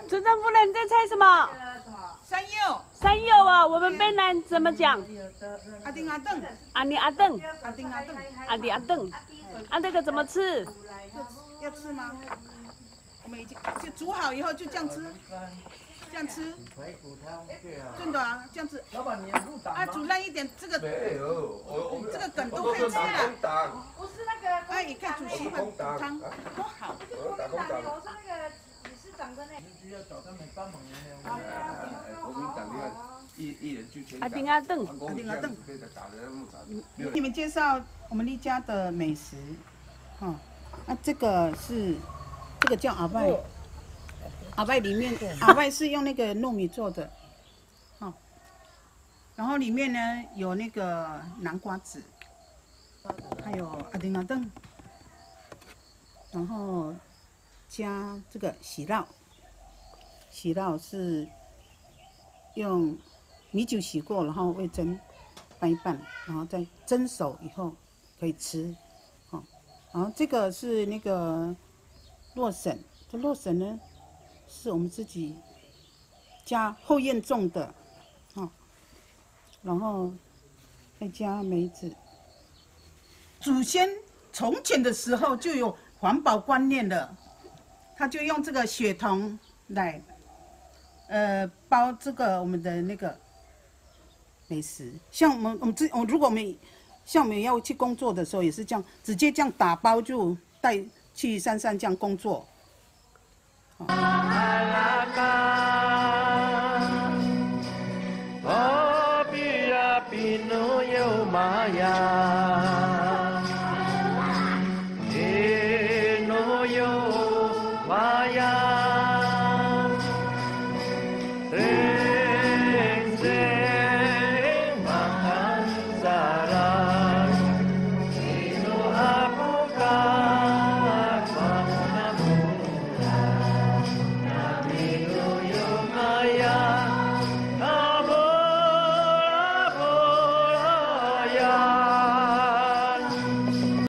村长夫人，你在猜什么？山药。山药啊，我们卑南怎么讲？阿丁阿邓。阿尼阿邓。阿丁阿邓。阿迪阿邓。啊，这个怎么吃？要吃吗？我们已经就煮好以后就这样吃，这样吃。真的啊，这样子。啊，煮烂一点，这个梗都可以吃了。不是那个。啊，也可以煮稀饭、煮汤，多好。我是那个理事长的呢。阿丁阿邓。阿丁阿邓。你们介绍我们丽家的美食，啊，这个叫阿拜，阿拜里面阿拜是用那个糯米做的，然后里面呢有那个南瓜子，还有阿丁阿邓，然后加这个喜酪，喜酪是用米酒洗过，然后味噌拌一拌，然后再蒸熟以后可以吃，然后这个是那个洛神，这洛神呢是我们自己家后院种的，然后再加梅子。祖先从前的时候就有环保观念了，他就用这个血桐来，包这个我们的那个美食。像如果我们像我们要去工作的时候，也是这样，直接这样打包就带去山上这样工作。